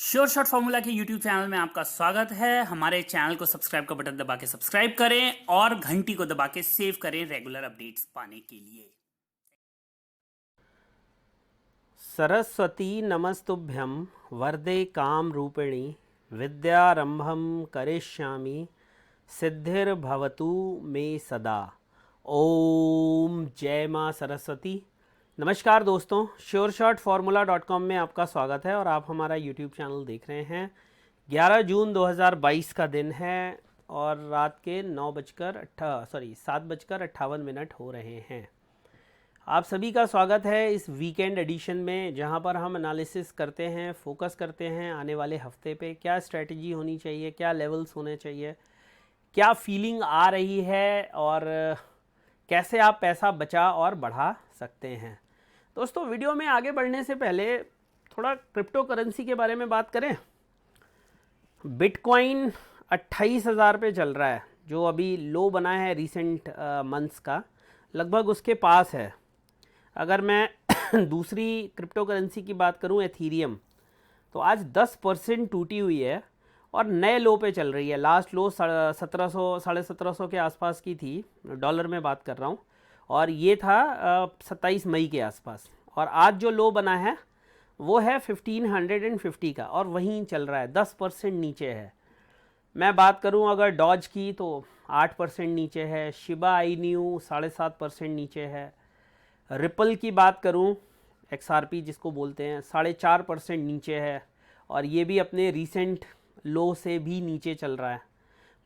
Sure shot formula के YouTube channel में आपका स्वागत है। हमारे चैनल को सब्सक्राइब का बटन दबा के सब्सक्राइब करें और घंटी को दबा के सेव करें रेगुलर अपडेट्स पाने के लिए। सरस्वती नमस्तुभ्यं वरदे काम रूपिणी विद्यारंभम करिष्यामि सिद्धिर्भवतु मे सदा। ओम जय माँ सरस्वती। नमस्कार दोस्तों, sureshotformula.com में आपका स्वागत है और आप हमारा YouTube चैनल देख रहे हैं। 11 जून 2022 का दिन है और रात के 7:58 हो रहे हैं। आप सभी का स्वागत है इस वीकेंड एडिशन में, जहां पर हम एनालिसिस करते हैं, फोकस करते हैं आने वाले हफ्ते पे क्या स्ट्रेटजी होनी चाहिए, क्या लेवल्स होने चाहिए, क्या फीलिंग आ रही है और कैसे आप पैसा बचा और बढ़ा सकते हैं। दोस्तों, वीडियो में आगे बढ़ने से पहले थोड़ा क्रिप्टो करेंसी के बारे में बात करें। बिटकॉइन 28,000 पे चल रहा है, जो अभी लो बना है रिसेंट मंथ्स का, लगभग उसके पास है। अगर मैं दूसरी क्रिप्टो करेंसी की बात करूं, एथीरियम, तो आज 10% टूटी हुई है और नए लो पे चल रही है। लास्ट लो 1700 के आसपास की थी, डॉलर में बात कर रहा हूँ, और ये था 27 मई के आसपास। और आज जो लो बना है वो है 1550 का और वहीं चल रहा है, 10% नीचे है। मैं बात करूं अगर डॉज की तो 8% नीचे है, शिबा इन्यू 7.5% नीचे है। रिपल की बात करूं, XRP जिसको बोलते हैं, 4.5% नीचे है और ये भी अपने रीसेंट लो से भी नीचे चल रहा है।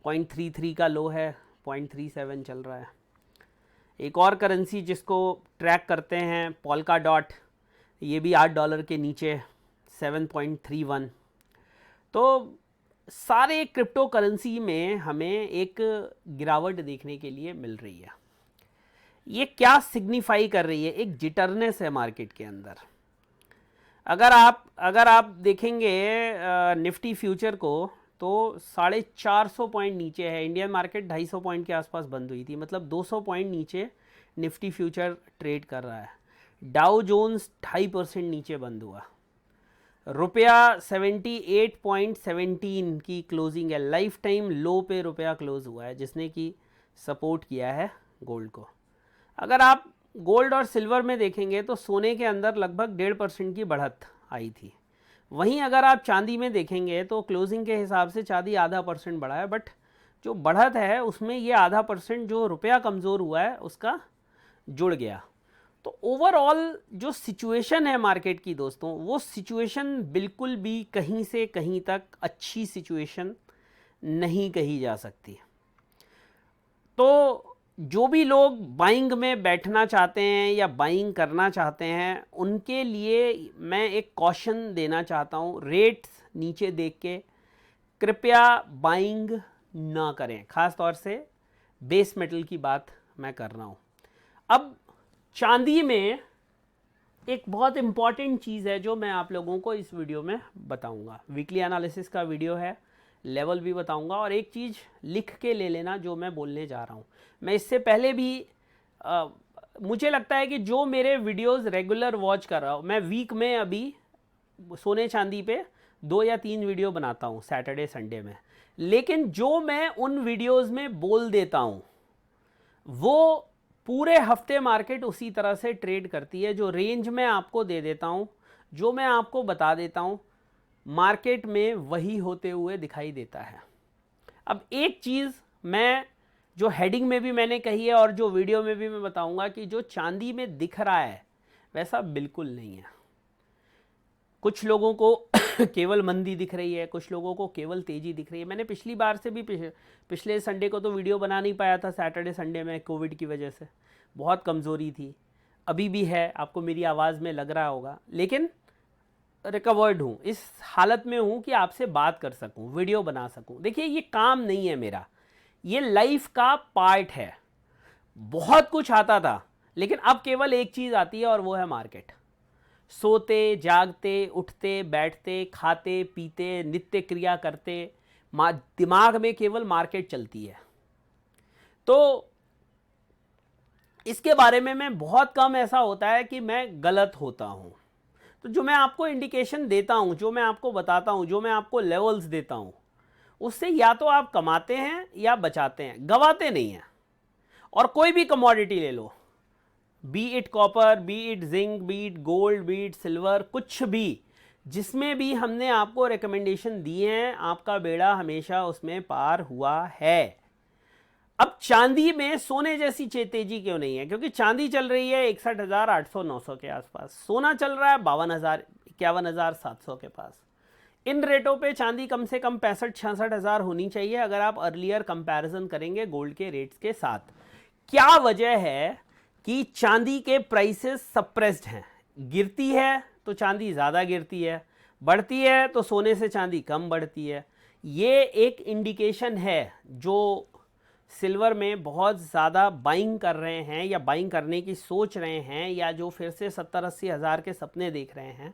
0.33 का लो है, 0.37 चल रहा है। एक और करेंसी जिसको ट्रैक करते हैं, पोल्का डॉट, ये भी $8 के नीचे, 7.31। तो सारे क्रिप्टो करेंसी में हमें एक गिरावट देखने के लिए मिल रही है। ये क्या सिग्निफाई कर रही है? एक जिटरनेस है मार्केट के अंदर। अगर आप देखेंगे निफ्टी फ्यूचर को, तो 450 पॉइंट नीचे है। इंडियन मार्केट 250 पॉइंट के आसपास बंद हुई थी, मतलब 200 पॉइंट नीचे निफ्टी फ्यूचर ट्रेड कर रहा है। डाउ जोन्स 2.5% नीचे बंद हुआ। रुपया 78.17 की क्लोजिंग है। लाइफ टाइम लो पे रुपया क्लोज हुआ है, जिसने कि सपोर्ट किया है गोल्ड को। अगर आप गोल्ड और सिल्वर में देखेंगे तो सोने के अंदर लगभग 1.5% की बढ़त आई थी। वहीं अगर आप चांदी में देखेंगे तो क्लोजिंग के हिसाब से चांदी 0.5% बढ़ा है, बट जो बढ़त है उसमें ये 0.5% जो रुपया कमज़ोर हुआ है उसका जुड़ गया। तो ओवरऑल जो सिचुएशन है मार्केट की दोस्तों, वो सिचुएशन बिल्कुल भी कहीं से कहीं तक अच्छी सिचुएशन नहीं कही जा सकती। तो जो भी लोग बाइंग में बैठना चाहते हैं या बाइंग करना चाहते हैं, उनके लिए मैं एक कॉशन देना चाहता हूँ। रेट्स नीचे देख के कृपया बाइंग ना करें, ख़ास तौर से बेस मेटल की बात मैं कर रहा हूँ। अब चांदी में एक बहुत इम्पॉर्टेंट चीज़ है जो मैं आप लोगों को इस वीडियो में बताऊंगा। वीकली एनालिसिस का वीडियो है, लेवल भी बताऊंगा, और एक चीज़ लिख के ले लेना जो मैं बोलने जा रहा हूँ। मैं इससे पहले भी मुझे लगता है कि जो मेरे वीडियोस रेगुलर वॉच कर रहा हूँ, मैं वीक में अभी सोने चांदी पे 2 या 3 वीडियो बनाता हूँ सैटरडे संडे में, लेकिन जो मैं उन वीडियोस में बोल देता हूँ वो पूरे हफ्ते मार्केट उसी तरह से ट्रेड करती है। जो रेंज में आपको दे देता हूँ, जो मैं आपको बता देता हूँ, मार्केट में वही होते हुए दिखाई देता है। अब एक चीज़ मैं जो हेडिंग में भी मैंने कही है और जो वीडियो में भी मैं बताऊंगा कि जो चांदी में दिख रहा है वैसा बिल्कुल नहीं है। कुछ लोगों को केवल मंदी दिख रही है, कुछ लोगों को केवल तेज़ी दिख रही है। मैंने पिछली बार से भी पिछले संडे को तो वीडियो बना नहीं पाया था, सैटरडे संडे में कोविड की वजह से बहुत कमज़ोरी थी, अभी भी है, आपको मेरी आवाज़ में लग रहा होगा, लेकिन रिकवर्ड हूँ, इस हालत में हूँ कि आपसे बात कर सकूँ, वीडियो बना सकूँ। देखिए, ये काम नहीं है मेरा, ये लाइफ का पार्ट है। बहुत कुछ आता था, लेकिन अब केवल एक चीज़ आती है और वो है मार्केट। सोते जागते, उठते बैठते, खाते पीते, नित्य क्रिया करते, दिमाग में केवल मार्केट चलती है। तो इसके बारे में मैं बहुत कम ऐसा होता है कि मैं गलत होता हूँ। तो जो मैं आपको इंडिकेशन देता हूँ, जो मैं आपको बताता हूँ, जो मैं आपको लेवल्स देता हूँ, उससे या तो आप कमाते हैं या बचाते हैं, गवाते नहीं हैं। और कोई भी कमोडिटी ले लो, be it copper, be it zinc, be it gold, be it silver, कुछ भी, जिसमें भी हमने आपको रिकमेंडेशन दिए हैं, आपका बेड़ा हमेशा उसमें पार हुआ है। अब चांदी में सोने जैसी तेजी क्यों नहीं है? क्योंकि चांदी चल रही है 61,800-900 के आसपास, सोना चल रहा है 52,000-51,700 के पास। इन रेटों पे चांदी कम से कम 65-66 हज़ार होनी चाहिए अगर आप अर्लियर कंपैरिजन करेंगे गोल्ड के रेट्स के साथ। क्या वजह है कि चांदी के प्राइसेस सप्रेस्ड हैं? गिरती है तो चांदी ज़्यादा गिरती है, बढ़ती है तो सोने से चांदी कम बढ़ती है। ये एक इंडिकेशन है जो सिल्वर में बहुत ज़्यादा बाइंग कर रहे हैं या बाइंग करने की सोच रहे हैं, या जो फिर से 70-80 हज़ार के सपने देख रहे हैं,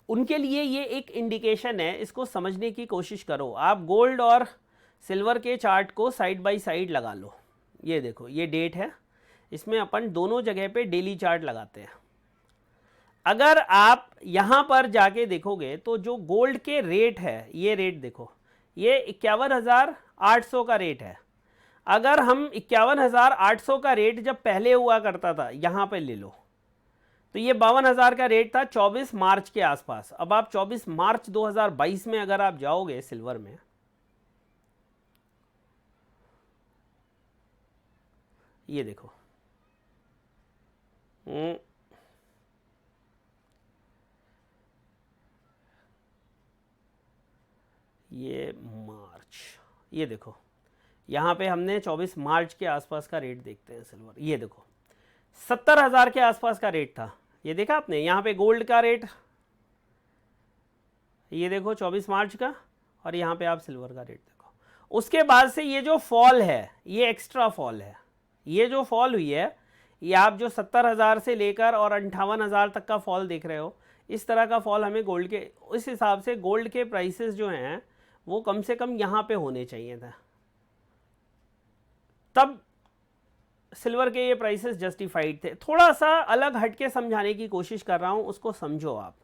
उनके लिए ये एक इंडिकेशन है। इसको समझने की कोशिश करो। आप गोल्ड और सिल्वर के चार्ट को साइड बाय साइड लगा लो। ये देखो, ये डेट है, इसमें अपन दोनों जगह पे डेली चार्ट लगाते हैं। अगर आप यहाँ पर जाके देखोगे तो जो गोल्ड के रेट है, ये रेट देखो, ये 51,800 का रेट है। अगर हम 51,800 का रेट जब पहले हुआ करता था, यहाँ पे ले लो, तो ये 52,000 का रेट था 24 मार्च के आसपास। अब आप 24 मार्च 2022 में अगर आप जाओगे सिल्वर में, ये देखो, ये मार्च, ये देखो, यहाँ पे हमने 24 मार्च के आसपास का रेट देखते हैं सिल्वर। ये देखो 70,000 के आसपास का रेट था, ये देखा आपने। यहाँ पे गोल्ड का रेट, ये देखो 24 मार्च का, और यहाँ पे आप सिल्वर का रेट देखो। उसके बाद से ये जो फॉल है, ये एक्स्ट्रा फॉल है। ये जो फॉल हुई है, ये आप जो 70,000 से लेकर और 58,000 तक का फॉल देख रहे हो, इस तरह का फॉल हमें गोल्ड के, उस हिसाब से गोल्ड के प्राइसेस जो हैं वो कम से कम यहाँ पे होने चाहिए था, तब सिल्वर के ये प्राइसेस जस्टिफाइड थे। थोड़ा सा अलग हटके समझाने की कोशिश कर रहा हूँ, उसको समझो आप।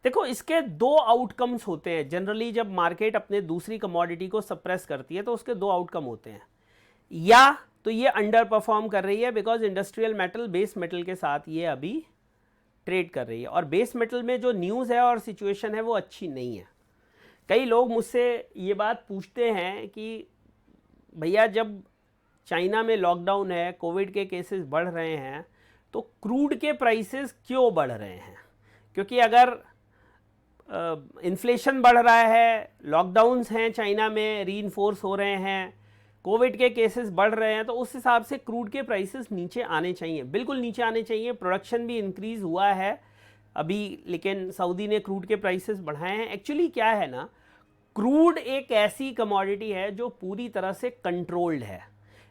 देखो, इसके दो आउटकम्स होते हैं जनरली। जब मार्केट अपने दूसरी कमोडिटी को सप्रेस करती है तो उसके दो आउटकम होते हैं। या तो ये अंडर परफॉर्म कर रही है because industrial metal base metal के साथ ये अभी ट्रेड कर रही है, और बेस मेटल में जो न्यूज़ है और सिचुएशन है वो अच्छी नहीं है। कई लोग मुझसे ये बात पूछते हैं कि भैया जब चाइना में लॉकडाउन है, कोविड के केसेस बढ़ रहे हैं, तो क्रूड के प्राइसेस क्यों बढ़ रहे हैं? क्योंकि अगर इन्फ्लेशन बढ़ रहा है, लॉकडाउन्स हैं चाइना में, रीइंफोर्स हो रहे हैं, कोविड के केसेस बढ़ रहे हैं, तो उस हिसाब से क्रूड के प्राइसेस नीचे आने चाहिए, बिल्कुल नीचे आने चाहिए। प्रोडक्शन भी इंक्रीज़ हुआ है अभी, लेकिन सऊदी ने क्रूड के प्राइसेस बढ़ाए हैं। एक्चुअली क्या है ना, क्रूड एक ऐसी कमोडिटी है जो पूरी तरह से कंट्रोल्ड है।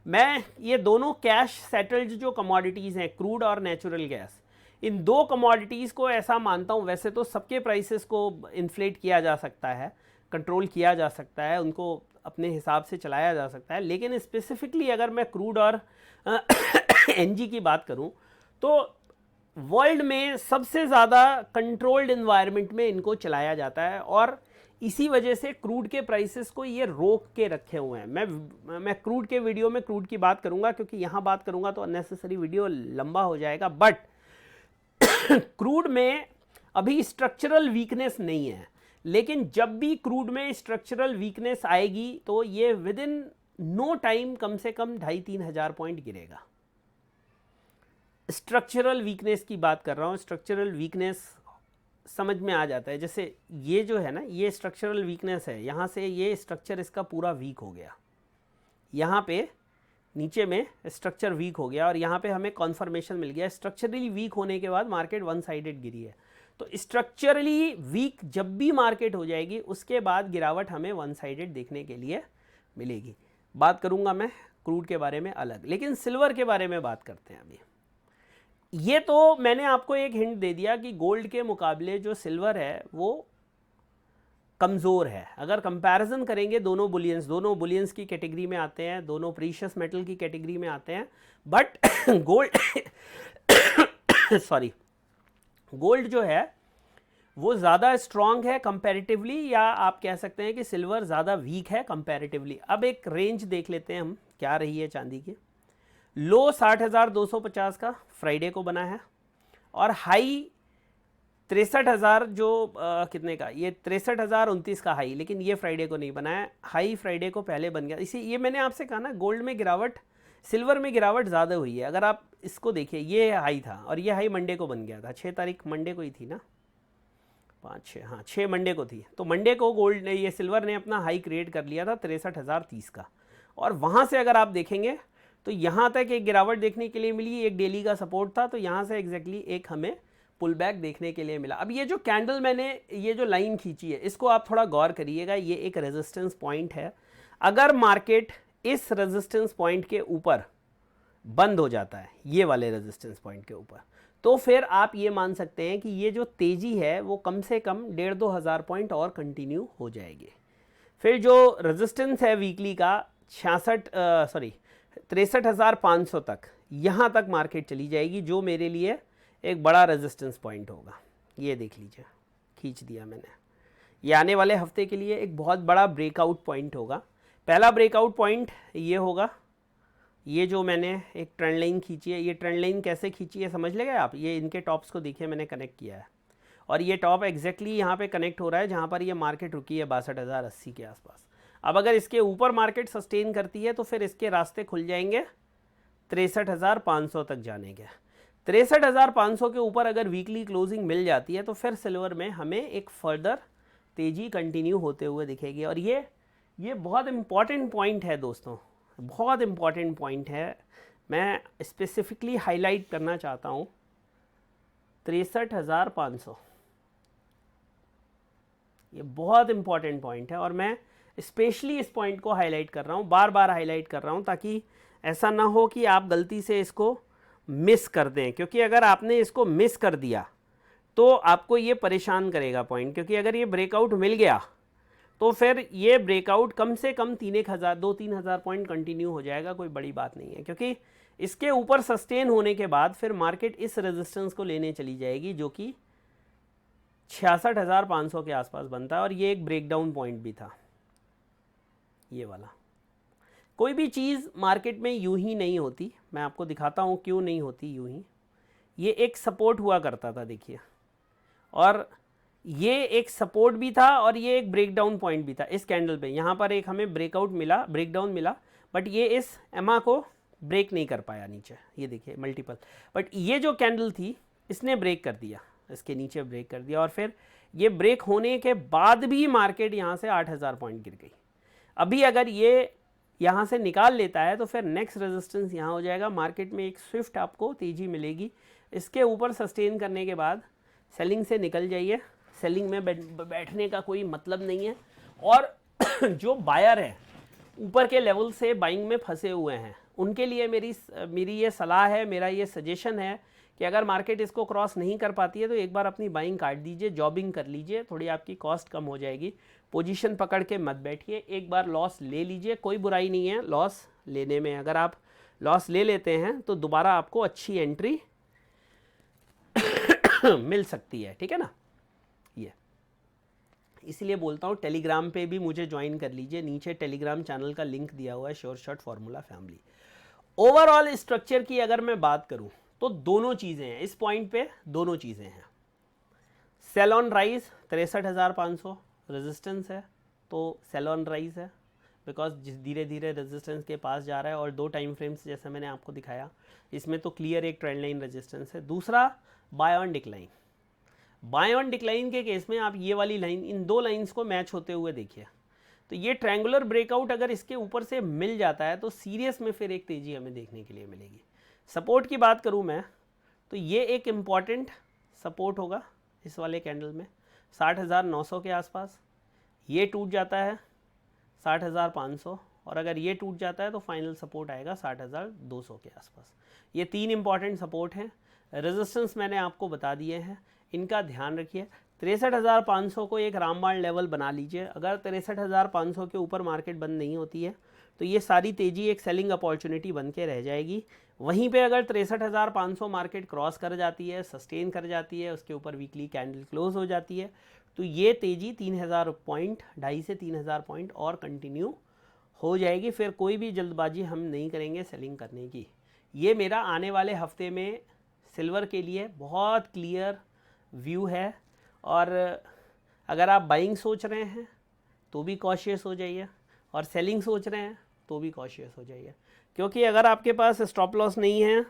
मैं ये दोनों कैश सेटल्ड जो कमोडिटीज़ हैं, क्रूड और नेचुरल गैस, इन दो कमोडिटीज़ को ऐसा मानता हूँ। वैसे तो सबके प्राइसेस को इन्फ्लेट किया जा सकता है, कंट्रोल किया जा सकता है, उनको अपने हिसाब से चलाया जा सकता है, लेकिन स्पेसिफिकली अगर मैं क्रूड और एनजी की बात करूँ तो वर्ल्ड में सबसे ज़्यादा कंट्रोल्ड इन्वायरमेंट में इनको चलाया जाता है, और इसी वजह से क्रूड के प्राइसेस को ये रोक के रखे हुए हैं। मैं क्रूड के वीडियो में क्रूड की बात करूंगा, क्योंकि यहाँ बात करूंगा तो अननेसेसरी वीडियो लंबा हो जाएगा। बट क्रूड में अभी स्ट्रक्चरल वीकनेस नहीं है, लेकिन जब भी क्रूड में स्ट्रक्चरल वीकनेस आएगी तो ये विद इन नो टाइम कम से कम 2,500-3 हज़ार पॉइंट गिरेगा। स्ट्रक्चरल वीकनेस की बात कर रहा हूँ। स्ट्रक्चरल वीकनेस समझ में आ जाता है, जैसे ये जो है ना, ये स्ट्रक्चरल वीकनेस है। यहाँ से ये स्ट्रक्चर इसका पूरा वीक हो गया, यहाँ पे नीचे में स्ट्रक्चर वीक हो गया, और यहाँ पे हमें कॉन्फर्मेशन मिल गया। स्ट्रक्चरली वीक होने के बाद मार्केट वन साइडेड गिरी है। तो स्ट्रक्चरली वीक जब भी मार्केट हो जाएगी, उसके बाद गिरावट हमें वन साइडेड देखने के लिए मिलेगी। बात करूँगा मैं क्रूड के बारे में अलग, लेकिन सिल्वर के बारे में बात करते हैं अभी। ये तो मैंने आपको एक हिंट दे दिया कि गोल्ड के मुकाबले जो सिल्वर है वो कमज़ोर है। अगर कंपैरिजन करेंगे दोनों बुलियंस की कैटेगरी में आते हैं, दोनों प्रीशियस मेटल की कैटेगरी में आते हैं, बट गोल्ड सॉरी, गोल्ड जो है वो ज़्यादा स्ट्रॉन्ग है कंपैरेटिवली, या आप कह सकते हैं कि सिल्वर ज़्यादा वीक है कंपैरेटिवली। अब एक रेंज देख लेते हैं हम क्या रही है चांदी की। लो 60,250 का फ्राइडे को बना है, और हाई 63,000 जो कितने का, ये 63,029 का हाई, लेकिन ये फ्राइडे को नहीं बना है, हाई फ्राइडे को पहले बन गया। इसी ये मैंने आपसे कहा ना, गोल्ड में गिरावट, सिल्वर में गिरावट ज़्यादा हुई है। अगर आप इसको देखिए, ये हाई था और ये हाई मंडे को बन गया था, 6 तारीख मंडे को ही थी ना, 5 6, हाँ 6 मंडे को थी। तो मंडे को गोल्ड ने, ये सिल्वर ने अपना हाई क्रिएट कर लिया था 63,030 का, और वहाँ से अगर आप देखेंगे तो यहाँ तक एक गिरावट देखने के लिए मिली, एक डेली का सपोर्ट था, तो यहाँ से एग्जैक्टली एक हमें पुल बैक देखने के लिए मिला। अब ये जो कैंडल मैंने, ये जो लाइन खींची है, इसको आप थोड़ा गौर करिएगा, ये एक रेजिस्टेंस पॉइंट है। अगर मार्केट इस रेजिस्टेंस पॉइंट के ऊपर बंद हो जाता है, ये वाले रेजिस्टेंस पॉइंट के ऊपर, तो फिर आप ये मान सकते हैं कि ये जो तेज़ी है वो कम से कम 1,500-2 हज़ार पॉइंट और कंटिन्यू हो जाएगी। फिर जो रेजिस्टेंस है वीकली का 63,500 तक, यहाँ तक मार्केट चली जाएगी, जो मेरे लिए एक बड़ा रेजिस्टेंस पॉइंट होगा। ये देख लीजिए, खींच दिया मैंने। ये आने वाले हफ्ते के लिए एक बहुत बड़ा ब्रेकआउट पॉइंट होगा। पहला ब्रेकआउट पॉइंट ये होगा, ये जो मैंने एक ट्रेंड लाइन खींची है, ये ट्रेंड लाइन कैसे खींची है समझ लेंगे आप। ये इनके टॉप्स को देखिए, मैंने कनेक्ट किया है, और ये टॉप एग्जैक्टली यहाँ पे कनेक्ट हो रहा है जहाँ पर ये मार्केट रुकी है 62,080 के आसपास। अब अगर इसके ऊपर मार्केट सस्टेन करती है तो फिर इसके रास्ते खुल जाएंगे 63,500 तक जाने के। 63,500 के ऊपर अगर वीकली क्लोजिंग मिल जाती है तो फिर सिल्वर में हमें एक फर्दर तेज़ी कंटिन्यू होते हुए दिखेगी। और ये बहुत इम्पॉर्टेंट पॉइंट है दोस्तों, बहुत इम्पॉर्टेंट पॉइंट है, मैं स्पेसिफिकली हाईलाइट करना चाहता हूँ। 63,500 ये बहुत इम्पॉर्टेंट पॉइंट है, और मैं स्पेशली इस पॉइंट को हाईलाइट कर रहा हूँ, बार बार हाईलाइट कर रहा हूँ, ताकि ऐसा ना हो कि आप गलती से इसको मिस कर दें। क्योंकि अगर आपने इसको मिस कर दिया तो आपको ये परेशान करेगा पॉइंट, क्योंकि अगर ये ब्रेकआउट मिल गया तो फिर ये ब्रेकआउट कम से कम 2-3 हज़ार पॉइंट कंटिन्यू हो जाएगा, कोई बड़ी बात नहीं है। क्योंकि इसके ऊपर सस्टेन होने के बाद फिर मार्केट इस रेजिस्टेंस को लेने चली जाएगी, जो कि 66,500 के आसपास बनता है, और ये एक ब्रेकडाउन पॉइंट भी था ये वाला। कोई भी चीज़ मार्केट में यूं ही नहीं होती, मैं आपको दिखाता हूँ क्यों नहीं होती यूं ही। ये एक सपोर्ट हुआ करता था देखिए, और ये एक सपोर्ट भी था, और ये एक ब्रेकडाउन पॉइंट भी था इस कैंडल पे। यहाँ पर एक हमें ब्रेकआउट मिला, ब्रेकडाउन मिला, बट ये इस एमा को ब्रेक नहीं कर पाया नीचे, ये देखिए मल्टीपल। बट ये जो कैंडल थी इसने ब्रेक कर दिया, इसके नीचे ब्रेक कर दिया, और फिर ये ब्रेक होने के बाद भी मार्केट यहाँ से 8,000 पॉइंट गिर गई। अभी अगर ये यहाँ से निकाल लेता है तो फिर नेक्स्ट रेजिस्टेंस यहाँ हो जाएगा, मार्केट में एक स्विफ्ट आपको तेज़ी मिलेगी। इसके ऊपर सस्टेन करने के बाद सेलिंग से निकल जाइए, सेलिंग में बैठने का कोई मतलब नहीं है। और जो बायर है ऊपर के लेवल से बाइंग में फंसे हुए हैं, उनके लिए मेरी ये सलाह है, मेरा ये सजेशन है कि अगर मार्केट इसको क्रॉस नहीं कर पाती है तो एक बार अपनी बाइंग काट दीजिए, जॉबिंग कर लीजिए, थोड़ी आपकी कॉस्ट कम हो जाएगी। पोजीशन पकड़ के मत बैठिए, एक बार लॉस ले लीजिए, कोई बुराई नहीं है लॉस लेने में। अगर आप लॉस ले लेते हैं तो दोबारा आपको अच्छी एंट्री मिल सकती है, ठीक है ना। ये इसलिए बोलता हूँ टेलीग्राम पे भी मुझे ज्वाइन कर लीजिए, नीचे टेलीग्राम चैनल का लिंक दिया हुआ है, sure shot formula family. Overall structure की अगर मैं बात करूँ तो दोनों चीज़ें हैं इस पॉइंट पे, दोनों चीज़ें हैं। सेल ऑन राइज 63,500 रेजिस्टेंस है, तो सेल ऑन राइज है, बिकॉज जिस धीरे धीरे रेजिस्टेंस के पास जा रहा है, और 2 टाइम फ्रेम्स जैसे मैंने आपको दिखाया, इसमें तो क्लियर एक ट्रेंड लाइन रेजिस्टेंस है। दूसरा buy on decline, buy on decline के केस में आप ये वाली लाइन, इन 2 लाइंस को मैच होते हुए देखिए, तो ये ट्रायंगुलर ब्रेकआउट अगर इसके ऊपर से मिल जाता है तो सीरियस में फिर एक तेज़ी हमें देखने के लिए मिलेगी। सपोर्ट की बात करूं मैं तो ये एक इम्पॉर्टेंट सपोर्ट होगा इस वाले कैंडल में 60,900 के आसपास। ये टूट जाता है 60,500, और अगर ये टूट जाता है तो फाइनल सपोर्ट आएगा 60,200 के आसपास। ये 3 इंपॉर्टेंट सपोर्ट हैं। रेजिस्टेंस मैंने आपको बता दिए हैं, इनका ध्यान रखिए। 63,500 को एक रामबाण लेवल बना लीजिए। अगर 63,500 के ऊपर मार्केट बंद नहीं होती है तो ये सारी तेज़ी एक सेलिंग अपॉर्चुनिटी बन के रह जाएगी। वहीं पे अगर 63,500 मार्केट क्रॉस कर जाती है, सस्टेन कर जाती है, उसके ऊपर वीकली कैंडल क्लोज हो जाती है, तो ये तेज़ी 3,000 पॉइंट, 2.5 से 3,000 पॉइंट और कंटिन्यू हो जाएगी। फिर कोई भी जल्दबाजी हम नहीं करेंगे सेलिंग करने की। ये मेरा आने वाले हफ्ते में सिल्वर के लिए बहुत क्लियर व्यू है। और अगर आप बाइंग सोच रहे हैं तो भी कॉशियस हो जाइए, और सेलिंग सोच रहे हैं तो भी कॉशियस हो जाइए, क्योंकि अगर आपके पास स्टॉप लॉस नहीं है,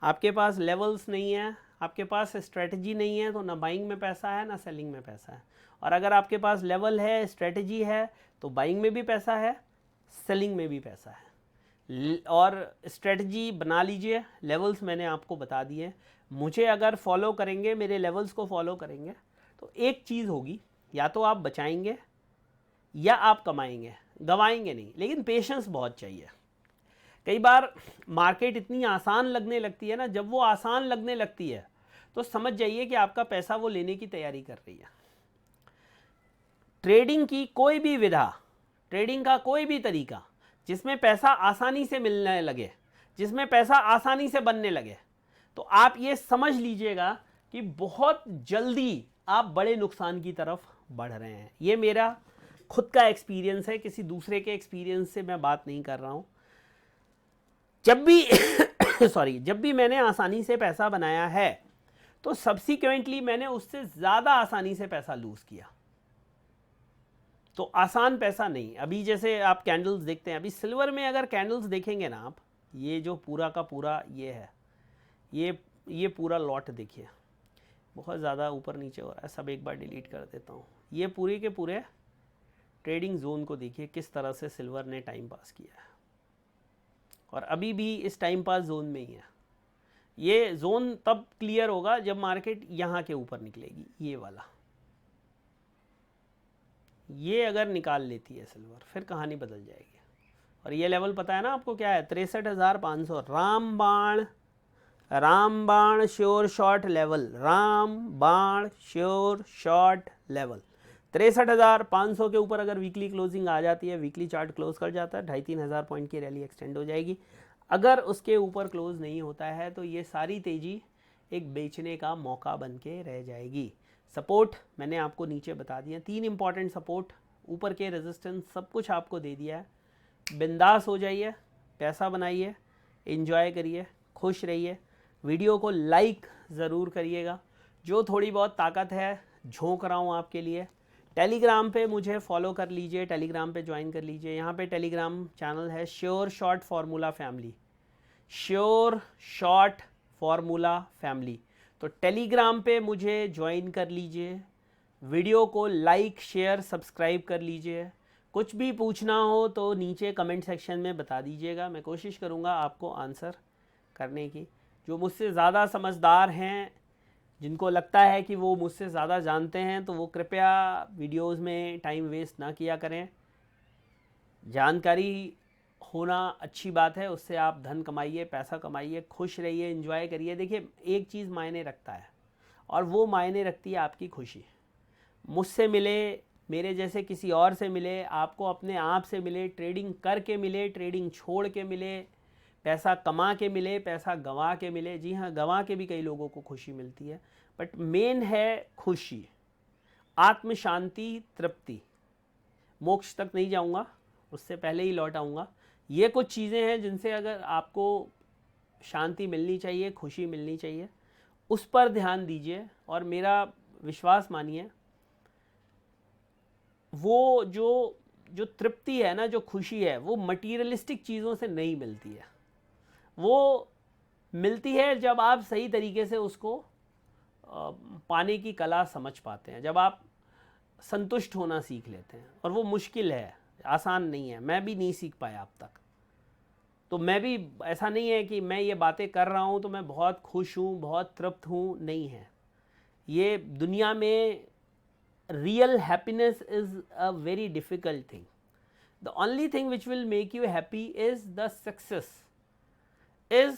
आपके पास लेवल्स नहीं है, आपके पास स्ट्रेटजी नहीं है, तो ना बाइंग में पैसा है ना सेलिंग में पैसा है। और अगर आपके पास लेवल है, स्ट्रेटजी है, तो बाइंग में भी पैसा है, सेलिंग में भी पैसा है। और स्ट्रेटजी बना लीजिए, लेवल्स मैंने आपको बता दिए। मुझे अगर फॉलो करेंगे, मेरे लेवल्स को फॉलो करेंगे, तो एक चीज़ होगी, या तो आप बचाएंगे या आप कमाएंगे, गवाएंगे नहीं। लेकिन पेशेंस बहुत चाहिए। कई बार मार्केट इतनी आसान लगने लगती है ना, जब वो आसान लगने लगती है तो समझ जाइए कि आपका पैसा वो लेने की तैयारी कर रही है। ट्रेडिंग की कोई भी विधा, ट्रेडिंग का कोई भी तरीका जिसमें पैसा आसानी से मिलने लगे, जिसमें पैसा आसानी से बनने लगे, तो आप ये समझ लीजिएगा कि बहुत जल्दी आप बड़े नुकसान की तरफ बढ़ रहे हैं। ये मेरा खुद का एक्सपीरियंस है, किसी दूसरे के एक्सपीरियंस से मैं बात नहीं कर रहा हूँ। जब भी जब भी मैंने आसानी से पैसा बनाया है, तो सब्सिक्वेंटली मैंने उससे ज़्यादा आसानी से पैसा लूज़ किया। तो आसान पैसा नहीं। अभी जैसे आप कैंडल्स देखते हैं, अभी सिल्वर में अगर कैंडल्स देखेंगे ना आप, ये जो पूरा का पूरा ये है, ये पूरा लॉट देखिए, बहुत ज़्यादा ऊपर नीचे हो रहा है। सब एक बार डिलीट कर देता हूँ। ये पूरे के पूरे ट्रेडिंग जोन को देखिए किस तरह से सिल्वर ने टाइम पास किया है, और अभी भी इस टाइम पास जोन में ही है। ये जोन तब क्लियर होगा जब मार्केट यहाँ के ऊपर निकलेगी, ये वाला। ये अगर निकाल लेती है सिल्वर, फिर कहानी बदल जाएगी। और ये लेवल पता है ना आपको क्या है? 63,500 रामबाण श्योर शॉर्ट लेवल, रामबाण श्योर शॉर्ट लेवल 63,500 के ऊपर अगर वीकली क्लोजिंग आ जाती है, वीकली चार्ट क्लोज कर जाता है, 2,500-3,000 पॉइंट की रैली एक्सटेंड हो जाएगी। अगर उसके ऊपर क्लोज नहीं होता है तो ये सारी तेज़ी एक बेचने का मौका बन के रह जाएगी। सपोर्ट मैंने आपको नीचे बता दिया, 3 इंपॉर्टेंट सपोर्ट, ऊपर के रेजिस्टेंस, सब कुछ आपको दे दिया है। बिंदास हो जाइए, पैसा बनाइए, एंजॉय करिए, खुश रहिए। वीडियो को लाइक ज़रूर करिएगा। जो थोड़ी बहुत ताकत है झोंक रहा हूँ आपके लिए। टेलीग्राम पे मुझे फॉलो कर लीजिए, टेलीग्राम पे ज्वाइन कर लीजिए। यहाँ पे टेलीग्राम चैनल है sure short formula family, sure short formula family. तो टेलीग्राम पे मुझे ज्वाइन कर लीजिए, वीडियो को लाइक शेयर सब्सक्राइब कर लीजिए। कुछ भी पूछना हो तो नीचे कमेंट सेक्शन में बता दीजिएगा, मैं कोशिश करूँगा आपको आंसर करने की। जो मुझसे ज़्यादा समझदार हैं, जिनको लगता है कि वो मुझसे ज़्यादा जानते हैं, तो वो कृपया वीडियोस में टाइम वेस्ट ना किया करें। जानकारी होना अच्छी बात है, उससे आप धन कमाइए, पैसा कमाइए, खुश रहिए, एंजॉय करिए। देखिए एक चीज़ मायने रखता है, और वो मायने रखती है आपकी खुशी। मुझसे मिले, मेरे जैसे किसी और से मिले, आपको अपने आप से मिले, ट्रेडिंग करके मिले, ट्रेडिंग छोड़ के मिले, पैसा कमा के मिले, पैसा गंवा के मिले। जी हाँ, गंवा के भी कई लोगों को खुशी मिलती है, बट मेन है खुशी, आत्म शांति, तृप्ति। मोक्ष तक नहीं जाऊंगा, उससे पहले ही लौट आऊँगा। ये कुछ चीज़ें हैं जिनसे अगर आपको शांति मिलनी चाहिए, खुशी मिलनी चाहिए, उस पर ध्यान दीजिए। और मेरा विश्वास मानिए, वो जो तृप्ति है ना, जो खुशी है, वो मटीरियलिस्टिक चीज़ों से नहीं मिलती है। वो मिलती है जब आप सही तरीके से उसको पाने की कला समझ पाते हैं, जब आप संतुष्ट होना सीख लेते हैं। और वो मुश्किल है, आसान नहीं है, मैं भी नहीं सीख पाया अब तक। तो मैं भी, ऐसा नहीं है कि मैं ये बातें कर रहा हूँ तो मैं बहुत खुश हूँ, बहुत तृप्त हूँ, नहीं है। ये दुनिया में real happiness is a very difficult thing. The only thing which will make you happy is the success, is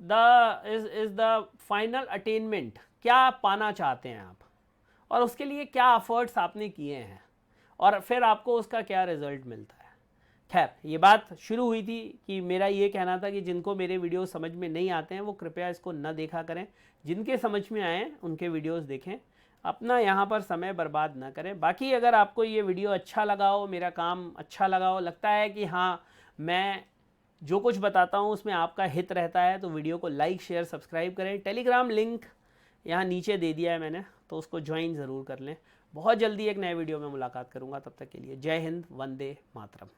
the final attainment. क्या पाना चाहते हैं आप, और उसके लिए क्या एफर्ट्स आपने किए हैं, और फिर आपको उसका क्या रिजल्ट मिलता है। खैर, ये बात शुरू हुई थी कि मेरा ये कहना था कि जिनको मेरे वीडियो समझ में नहीं आते हैं वो कृपया इसको न देखा करें, जिनके समझ में आए उनके वीडियोस देखें, अपना यहाँ पर समय बर्बाद ना करें। बाकी अगर आपको ये वीडियो अच्छा लगा हो, मेरा काम अच्छा लगा हो, लगता है कि हाँ मैं जो कुछ बताता हूँ उसमें आपका हित रहता है, तो वीडियो को लाइक शेयर सब्सक्राइब करें। टेलीग्राम लिंक यहाँ नीचे दे दिया है मैंने, तो उसको ज्वाइन ज़रूर कर लें। बहुत जल्दी एक नए वीडियो में मुलाकात करूँगा, तब तक के लिए जय हिंद, वंदे मातरम।